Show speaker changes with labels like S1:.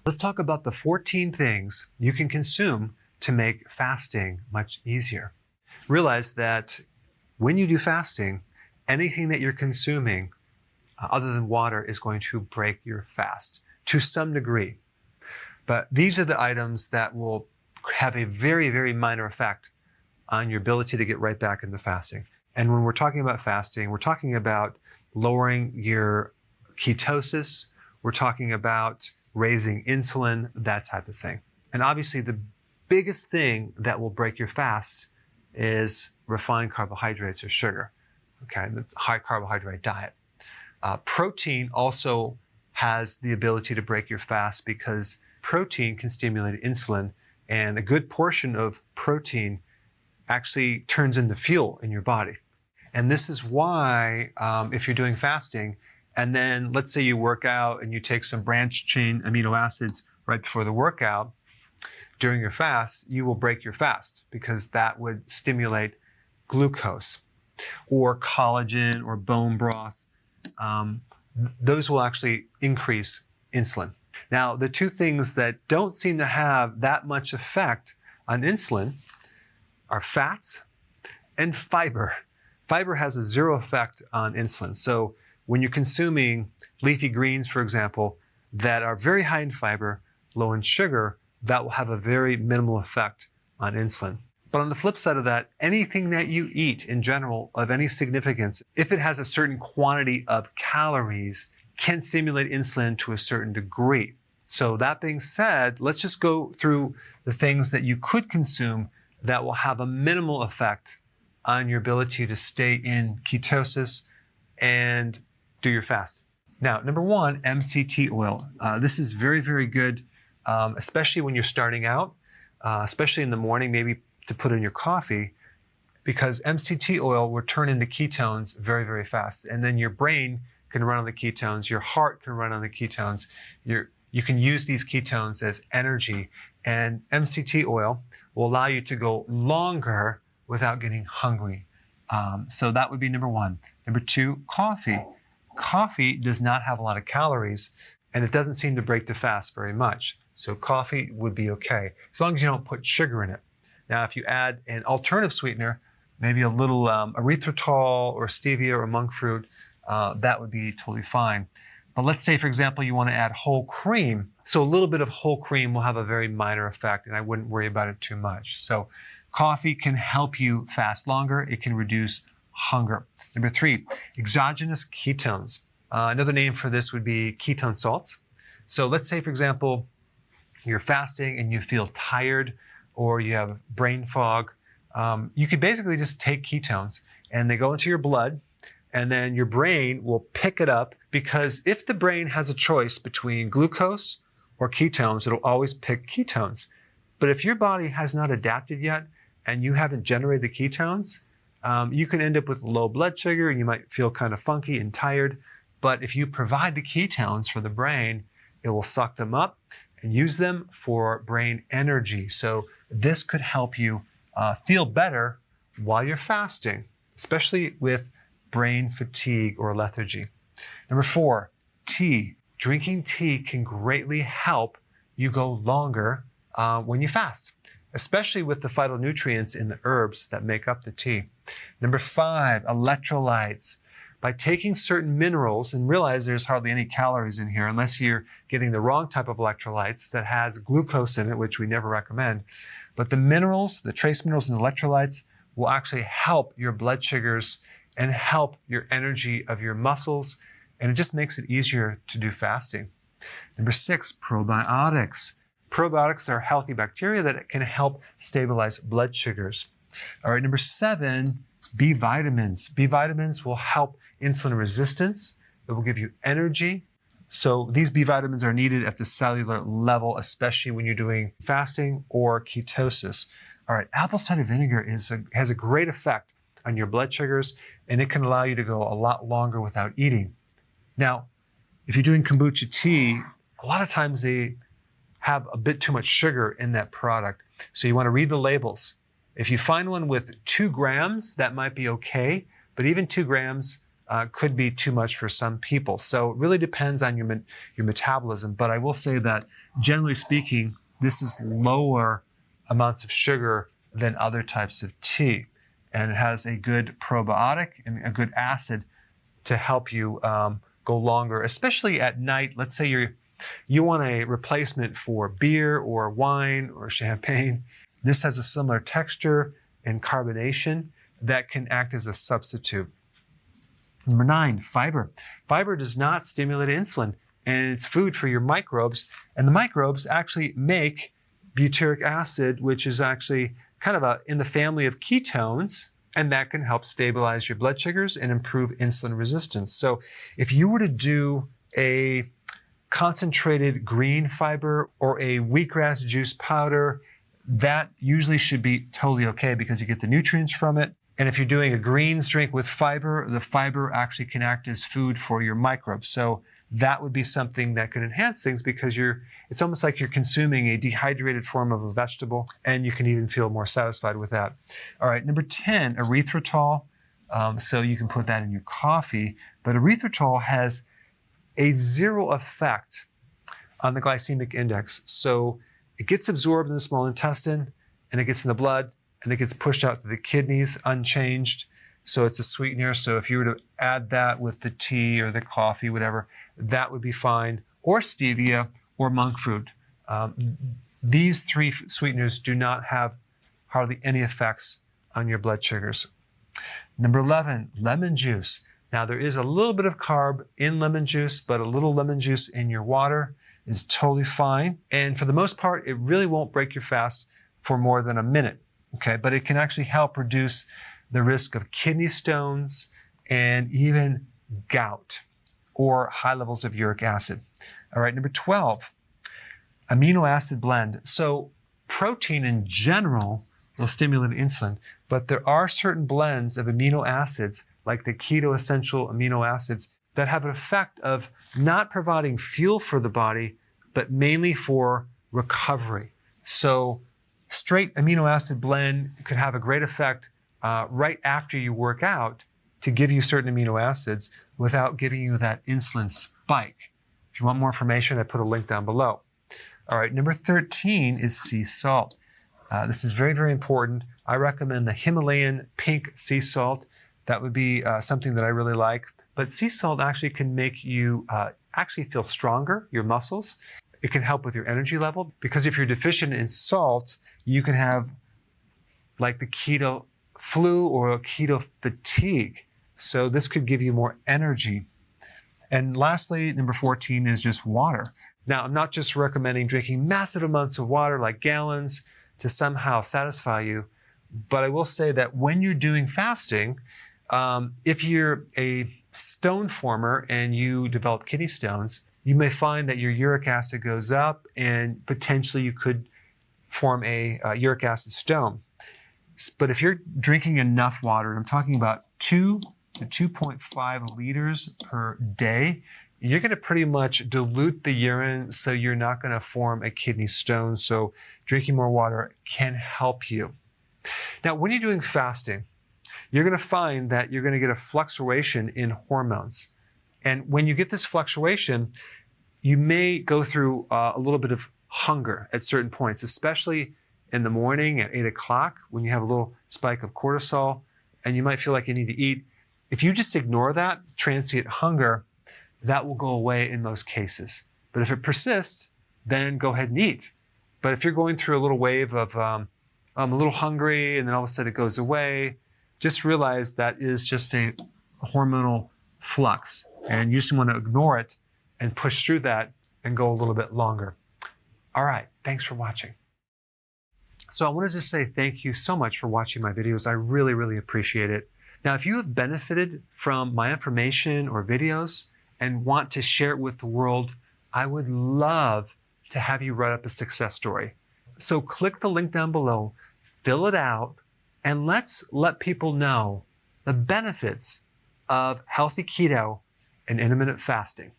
S1: Let's talk about the 14 things you can consume to make fasting much easier. Realize that when you do fasting, anything that you're consuming other than water is going to break your fast to some degree. But these are the items that will have a very, very minor effect on your ability to get right back into fasting. And when we're talking about fasting, we're talking about lowering your ketosis, we're talking about raising insulin, that type of thing. And obviously the biggest thing that will break your fast is refined carbohydrates or sugar, okay, the high carbohydrate diet. Protein also has the ability to break your fast because protein can stimulate insulin, and a good portion of protein actually turns into fuel in your body. And this is why if you're doing fasting, and then let's say you work out and you take some branched chain amino acids right before the workout, during your fast, you will break your fast because that would stimulate glucose or collagen or bone broth. Those will actually increase insulin. Now, the two things that don't seem to have that much effect on insulin are fats and fiber. Fiber has a zero effect on insulin. So when you're consuming leafy greens, for example, that are very high in fiber, low in sugar, that will have a very minimal effect on insulin. But on the flip side of that, anything that you eat in general of any significance, if it has a certain quantity of calories, can stimulate insulin to a certain degree. So that being said, let's just go through the things that you could consume that will have a minimal effect on your ability to stay in ketosis and do your fast. Now, number one, MCT oil. This is very, very good, especially when you're starting out, especially in the morning, maybe to put in your coffee, because MCT oil will turn into ketones very, very fast. And then your brain can run on the ketones, your heart can run on the ketones. You can use these ketones as energy, and MCT oil will allow you to go longer without getting hungry. So that would be number one. Number two, coffee. Coffee does not have a lot of calories, and it doesn't seem to break the fast very much. So coffee would be okay, as long as you don't put sugar in it. Now, if you add an alternative sweetener, maybe a little erythritol or stevia or monk fruit, that would be totally fine. But let's say, for example, you want to add whole cream. So a little bit of whole cream will have a very minor effect, and I wouldn't worry about it too much. So coffee can help you fast longer. It can reduce hunger. Number three, exogenous ketones. Another name for this would be ketone salts. So let's say, for example, you're fasting and you feel tired or you have brain fog. You could basically just take ketones and they go into your blood, and then your brain will pick it up, because if the brain has a choice between glucose or ketones, it'll always pick ketones. But if your body has not adapted yet and you haven't generated the ketones, you can end up with low blood sugar and you might feel kind of funky and tired. But if you provide the ketones for the brain, it will suck them up and use them for brain energy. So this could help you feel better while you're fasting, especially with brain fatigue or lethargy. Number four, tea. Drinking tea can greatly help you go longer when you fast, especially with the phytonutrients in the herbs that make up the tea. Number five, electrolytes. By taking certain minerals, and realize there's hardly any calories in here unless you're getting the wrong type of electrolytes that has glucose in it, which we never recommend. But the minerals, the trace minerals and electrolytes will actually help your blood sugars and help your energy of your muscles, and it just makes it easier to do fasting. Number six, probiotics. Probiotics are healthy bacteria that can help stabilize blood sugars. All right, number seven, B vitamins. B vitamins will help insulin resistance. It will give you energy. So these B vitamins are needed at the cellular level, especially when you're doing fasting or ketosis. All right, apple cider vinegar has a great effect on your blood sugars, and it can allow you to go a lot longer without eating. Now, if you're doing kombucha tea, a lot of times they have a bit too much sugar in that product. So you want to read the labels. If you find one with 2 grams, that might be okay, but even 2 grams could be too much for some people. So it really depends on your metabolism. But I will say that generally speaking, this is lower amounts of sugar than other types of tea. And it has a good probiotic and a good acid to help you go longer, especially at night. Let's say you want a replacement for beer or wine or champagne. This has a similar texture and carbonation that can act as a substitute. Number 9, fiber. Fiber does not stimulate insulin, and it's food for your microbes. And the microbes actually make butyric acid, which is actually kind of in the family of ketones, and that can help stabilize your blood sugars and improve insulin resistance. So if you were to do a concentrated green fiber or a wheatgrass juice powder, that usually should be totally okay because you get the nutrients from it. And if you're doing a greens drink with fiber, the fiber actually can act as food for your microbes. So that would be something that could enhance things because it's almost like you're consuming a dehydrated form of a vegetable, and you can even feel more satisfied with that. All right, number 10, erythritol. So you can put that in your coffee, but erythritol has a 0 effect on the glycemic index. So it gets absorbed in the small intestine, and it gets in the blood, and it gets pushed out to the kidneys unchanged. So it's a sweetener. So if you were to add that with the tea or the coffee, whatever, that would be fine. Or stevia or monk fruit. These 3 sweeteners do not have hardly any effects on your blood sugars. Number 11, lemon juice. Now there is a little bit of carb in lemon juice, but a little lemon juice in your water is totally fine. And for the most part, it really won't break your fast for more than a minute. Okay, but it can actually help reduce the risk of kidney stones and even gout or high levels of uric acid. All right, number 12, amino acid blend. So protein in general will stimulate insulin, but there are certain blends of amino acids, like the keto essential amino acids, that have an effect of not providing fuel for the body, but mainly for recovery. So straight amino acid blend could have a great effect right after you work out to give you certain amino acids without giving you that insulin spike. If you want more information, I put a link down below. All right, number 13 is sea salt. This is very, very important. I recommend the Himalayan pink sea salt. That would be something that I really like. But sea salt actually can make you actually feel stronger, your muscles. It can help with your energy level, because if you're deficient in salt, you can have like the keto flu or keto fatigue. So this could give you more energy. And lastly, number 14 is just water. Now, I'm not just recommending drinking massive amounts of water, like gallons, to somehow satisfy you, but I will say that when you're doing fasting, if you're a stone former and you develop kidney stones, you may find that your uric acid goes up and potentially you could form a uric acid stone. But if you're drinking enough water, I'm talking about 2 to 2.5 liters per day, you're going to pretty much dilute the urine, so you're not going to form a kidney stone. So drinking more water can help you. Now, when you're doing fasting, you're going to find that you're going to get a fluctuation in hormones. And when you get this fluctuation, you may go through a little bit of hunger at certain points, especially in the morning at 8 o'clock when you have a little spike of cortisol and you might feel like you need to eat. If you just ignore that transient hunger, that will go away in most cases. But if it persists, then go ahead and eat. But if you're going through a little wave of I'm a little hungry and then all of a sudden it goes away, just realize that is just a hormonal flux, and you just want to ignore it and push through that and go a little bit longer. All right, thanks for watching. So I wanted to say thank you so much for watching my videos. I really, really appreciate it. Now, if you have benefited from my information or videos and want to share it with the world, I would love to have you write up a success story. So click the link down below, fill it out, and let's let people know the benefits of healthy keto and intermittent fasting.